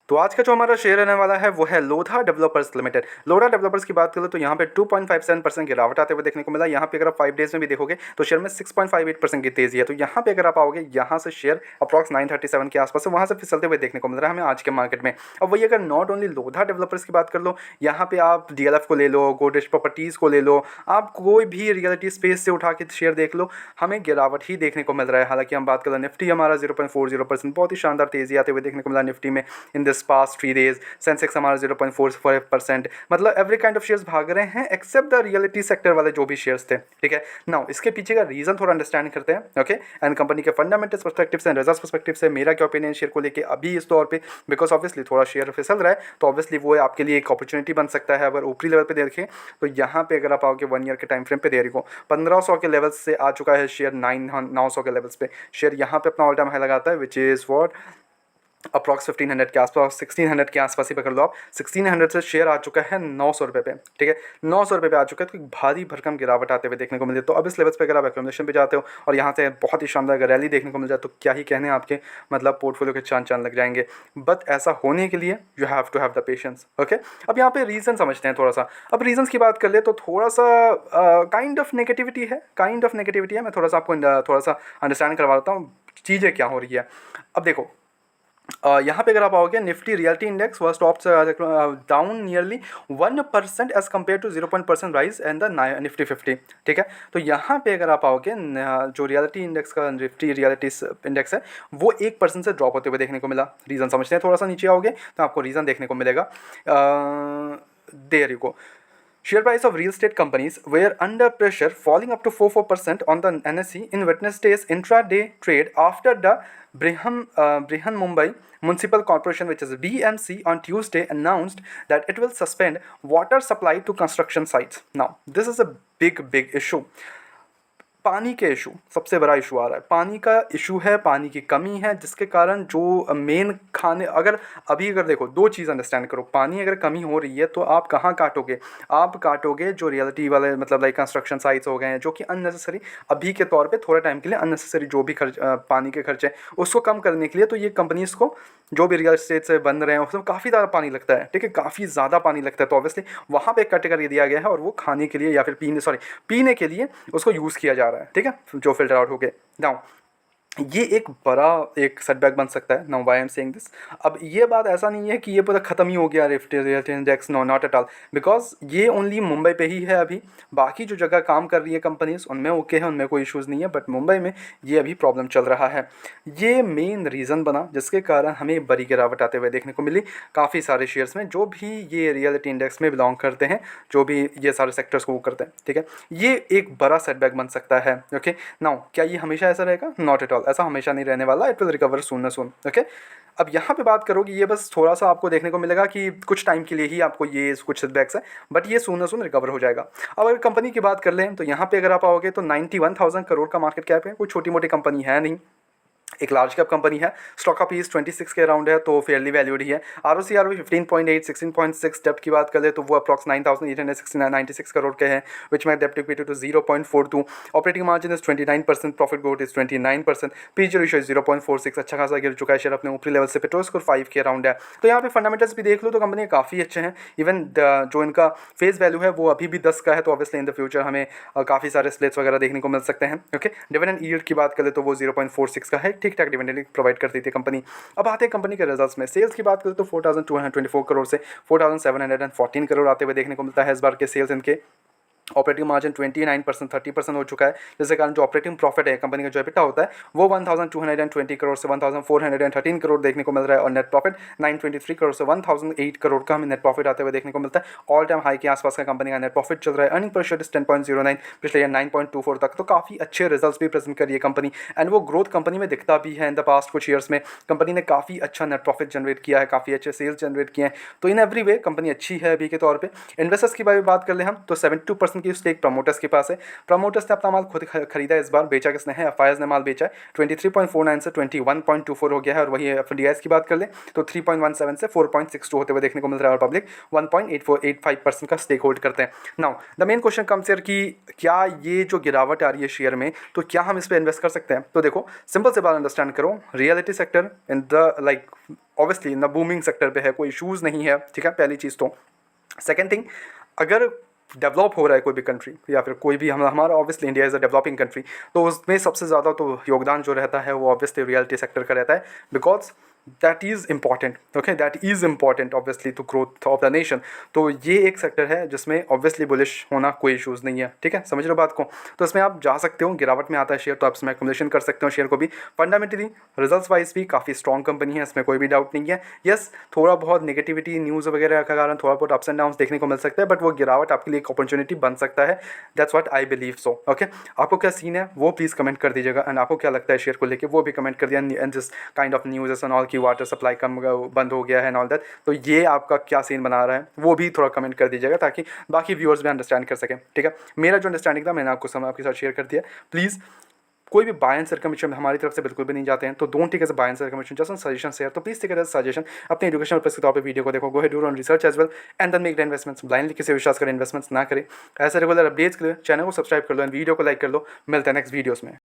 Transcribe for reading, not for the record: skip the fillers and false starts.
तो आज का जो हमारा शेयर रहने वाला है वो है Lodha developers limited. Lodha developers की बात करें तो यहाँ पे 2.57% गिरावट आते हुए देखने को मिला। यहाँ पे अगर आप 5 डेज में भी देखोगे तो शेयर में 6.58% की तेजी है। तो यहाँ पे अगर आप आओगे, यहाँ से शेयर अप्रॉक्स 937 के आसपास है, वहाँ से फिसलते हुए देखने को मिल रहा है हमें आज के मार्केट में। अब वही अगर नॉट ओनली लोधा डेवलपर्स की बात कर लो, यहाँ पे आप DLF को ले लो, गोदरेज प्रॉपर्टीज़ को ले लो, आप कोई भी रियलिटी स्पेस से उठा के शेयर देख लो, हमें गिरावट ही देखने को मिल रहा है। हालांकि हम बात करें निफ्टी हमारा 0.40% बहुत ही शानदार तेजी आते हुए देखने को मिला निफ्टी में in this past 3 days. Sensex हमारा 0.45%, मतलब एवरी काइंड ऑफ शेयर्स भाग रहे हैं एक्सेप्ट द रियलिटी सेक्टर वाले जो भी शेयर्स थे। ठीक है, नाउ इसके पीछे का रीजन थोड़ा अंडरस्टैंड करते हैं। ओके, एंड कंपनी के फंडामेंटल्स पर्सपेक्टिव से, रिजल्ट्स पर्सपेक्टिव से मेरा क्या ओपिनियन शेयर को लेके अभी इस तौर पे, बिकॉज ऑब्वियसली थोड़ा शेयर फिसल रहा है तो ऑब्वियसली वो आपके लिए एक अपॉर्चुनिटी बन सकता है। अगर ऊपरी लेवल पे देखें तो यहाँ पे अगर आप आओगे 1 ईयर के टाइम फ्रेम पे देरी को 1500 के लेवल्स से आ चुका है शेयर 900 के लेवल्स पे। शेयर यहाँ पे अपना ऑल टाइम हाई लगाता है विच इज़ वॉट अप्रॉक्स 1500 के आसपास, 1600 के आसपास ही पकड़ लो आप। 1600 से शेयर आ चुका है 900 रुपये पे। ठीक है, 900 रुपये पे आ चुका है, तो एक भारी भरकम गिरावट आते हुए देखने को मिलती है। तो अब इस लेवल्स पे अगर आप एक्यूमुलेशन पे जाते हो और यहाँ से बहुत ही शानदार अगर रैली देखने को मिल जाए तो क्या ही कहने आपके, मतलब पोर्टफोलियो के चांद चांद लग जाएंगे। बट ऐसा होने के लिए you have to have the patience. Okay, अब यहाँ पे रीज़न समझते हैं थोड़ा सा। अब रीजंस की बात कर ले तो थोड़ा सा काइंड ऑफ नेगेटिविटी है, मैं थोड़ा सा आपको थोड़ा सा अंडरस्टैंड करवा देता हूँ चीज़ें क्या हो रही है। अब देखो, यहाँ पे अगर आप आओगे Nifty realty index was top down nearly 1% as compared to 0% rise and the Nifty 50। ठीक है, तो यहाँ पे अगर आप आओगे जो रियलिटी इंडेक्स का निफ्टी रियलिटी इंडेक्स है वो 1% से ड्रॉप होते हुए देखने को मिला। रीज़न समझते हैं, थोड़ा सा नीचे आओगे तो आपको रीज़न देखने को मिलेगा। There you go. Share price of real estate companies were under pressure, falling up to 4% on the NSE in Wednesday's intraday trade after the Brihan Mumbai Municipal Corporation, which is BMC, on Tuesday announced that it will suspend water supply to construction sites. Now, this is a big issue. पानी के issue सबसे बड़ा issue आ रहा है। पानी का issue है, पानी की कमी है, जिसके कारण जो मेन खाने, अगर देखो दो चीज़ अंडरस्टैंड करो। पानी अगर कमी हो रही है तो आप कहाँ काटोगे? आप काटोगे जो रियलिटी वाले, मतलब लाइक कंस्ट्रक्शन साइट्स हो गए हैं, जो कि अननेसेसरी अभी के तौर पे थोड़े टाइम के लिए अननेसेसरी जो भी खर्च पानी के खर्चे उसको कम करने के लिए। तो ये कंपनीज़ को जो भी रियल एस्टेट से बन रहे हैं उसमें काफ़ी ज़्यादा पानी लगता है। ठीक है, काफ़ी ज़्यादा पानी लगता है, तो ऑब्वियसली वहाँ पे कट कर दिया गया है और वो खाने के लिए या फिर पीने के लिए उसको यूज़ किया जा रहा है। ठीक है, जो फिल्टर आउट हो गए। नाउ ये एक बड़ा एक सेटबैक बन सकता है। Now why I am saying this, अब ये बात ऐसा नहीं है कि ये पूरा ख़त्म ही हो गया realty index, no not at all, because ये ओनली मुंबई पे ही है अभी। बाकी जो जगह काम कर रही है कंपनीज उनमें ओके है, उनमें कोई इश्यूज़ नहीं है, बट मुंबई में ये अभी प्रॉब्लम चल रहा है। ये मेन रीज़न बना जिसके कारण हमें बड़ी गिरावट आते हुए देखने को मिली काफ़ी सारे शेयर्स में, जो भी ये रियलिटी इंडेक्स में बिलोंग करते हैं, जो भी ये सारे सेक्टर्स को वो करते हैं। ठीक है, ये एक बड़ा सेटबैक बन सकता है। ओके, नाउ क्या ये हमेशा ऐसा रहेगा? नॉट एट ऑल, ऐसा हमेशा नहीं रहने वाला। It will recover soon soon. Okay, अब यहाँ पे बात करोगे, ये बस थोड़ा सा आपको देखने को मिलेगा कि कुछ टाइम के लिए ही आपको ये कुछ सेटबैक्स है, बट ये सून सून रिकवर हो जाएगा। अब अगर कंपनी की बात कर लें तो यहाँ पे अगर आप आओगे तो 91,000 करोड़ का मार्केट कैप है, कोई छोटी मोटी कंपनी है नहीं, एक लार्ज कैप कंपनी है। स्टॉक का पीस 26 के अराउंड है, तो फेयरली वैल्यूड ही है। ROCROE 15.8, 16.6। डेप्ट की बात करें तो वो अप्रॉक्स 9,896 करोड़ के हैं, विच में डेप्ट equity to 0.42। Operating margin is 29%, profit growth is 29%, PG ratio is 0.46। अच्छा खासा गिर चुका है शेयर अपने ऊपरी लेवल से, पेट्रोल स्कोर 5 के अराउंड है। तो यहाँ पे फंडामेंटल्स भी देख लो तो कंपनी काफ़ी अच्छे हैं। इवन जो इनका फेस वैल्यू है वो अभी भी 10 का है, तो ऑब्वियसली इन द फ्यूचर हमें काफ़ी सारे स्प्लिट्स वगैरह देखने को मिल सकते हैं। ओके, डिविडेंड यील्ड की बात करें तो वो 0.46 का है, ठीक ठाक डिविडेंड प्रोवाइड करती थी कंपनी। अब आते हैं कंपनी के रिजल्ट्स में। सेल्स की बात करें तो 4,224 करोड़ से 4,714 करोड़ आते हुए देखने को मिलता है इस बार के सेल्स इनके। ऑपरेटिंग मार्जिन 29%, 30% हो चुका है, जिसके कारण जो ऑपरेटिंग प्रॉफिट है कंपनी का जो एबिटा होता है वो 1,220 करोड़ से 1,413 करोड़ देखने को मिल रहा है, और नेट प्रॉफिट 923 करोड़ से 1,008 करोड़ का हमें नेट प्रॉफिट आते हुए देखने को मिलता है। ऑल टाइम हाई के आसपास का कंपनी का नेट प्रॉफिट चल रहा है। अर्निंग पर शेयर 10.09, पिछले ईयर 9.24 तक, तो काफ़ी अच्छे रिजल्ट्स भी प्रेजेंट कर रही है कंपनी, एंड वो ग्रोथ कंपनी में दिखता भी है। इन द पास्ट कुछ ईयर्स में कंपनी ने काफ़ी अच्छा नेट प्रॉफिट जनरेट किया है, काफ़ी अच्छे सेल्स जनरेट किए हैं, तो इन एवरी वे कंपनी अच्छी है अभी के तौर पर। इन्वेस्टर्स की बात कर ले हम तो 72% 50% की स्टेक प्रमोटर्स के पास है। प्रमोटर्स ने अपना माल खुद खरीदा इस बार, बेचा किसने है? एफआईआईज ने माल बेचा है। 23.49 से 21.24 हो गया है। और वही एफडीआईज की बात कर ले तो 3.17 से 4.62 होते हुए देखने को मिल रहा है। और पब्लिक 1.85% का स्टेक होल्ड करते हैं। Now the main question comes here कि क्या ये जो गिरावट आ रही है शेयर में, तो क्या हम इस पर इन्वेस्ट कर सकते हैं? तो देखो सिंपल से बात अंडरस्टैंड करो, reality sector in the like obviously in the booming sector पे है, कोई इशूज़ नहीं है, ठीक है, पहली चीज़ तो। सेकेंड थिंग, अगर डेवलप हो रहा है कोई भी कंट्री या फिर कोई भी हमारा obviously India is a developing country, तो उसमें सबसे ज़्यादा तो योगदान जो रहता है वो ऑब्वियसली रियलिटी सेक्टर का रहता है, because that is important, okay, that is important obviously to growth of the nation. तो ये एक सेक्टर है जिसमें ऑब्वियसली बुलिश होना कोई इशूज़ नहीं है, ठीक है, समझ लो बात को। तो इसमें आप जा सकते हो, गिरावट में आता है शेयर तो आप इसमें एक्युमुलेशन कर सकते हो शेयर को भी। फंडामेंटली रिजल्ट्स वाइज भी काफ़ी स्ट्रॉन्ग कंपनी है, इसमें कोई भी डाउट नहीं है। यस, थोड़ा बहुत नेगेटिविटी न्यूज़ वगैरह का कारण थोड़ा बहुत अप्स एंड डाउन्स देखने को मिल सकता है, बट वो गिरावट आपके लिए एक अपॉर्चुनिटी बन सकता है। That's what I believe so, okay. आपको क्या सीन है वो प्लीज़ कमेंट कर दीजिएगा, एंड आपको क्या लगता है शेयर को लेके वो भी कमेंट कर दिया। And this kind of news and all की वाटर सप्लाई कम बंद हो गया है एंड ऑल दैट, तो ये आपका क्या सीन बना रहा है वो भी थोड़ा कमेंट कर दीजिएगा, ताकि बाकी व्यूअर्स भी अंडरस्टैंड कर सकें, ठीक है। मेरा जो अंडरस्टैंडिंग था मैंने आपके साथ शेयर कर दिया। प्लीज़ कोई भी बाय एंड सेल कमीशन हमारी तरफ से बिल्कुल भी नहीं जाते हैं, तो don't take as a buy and sell commission, just suggestion share. तो प्लीज टेक एज सजेशन, अपने एजुकेशन पर्पस के तौर पे वीडियो को देखो, go ahead do own research as well and then make the investments. Blindly किसी विश्वास करें इन्वेस्टमेंट्स ना करें। ऐसे रेगुलर अपडेट्स के लिए चैनल को सब्सक्राइब कर लो एंड वीडियो को लाइक कर लो। मिलते हैं नेक्स्ट वीडियोस में।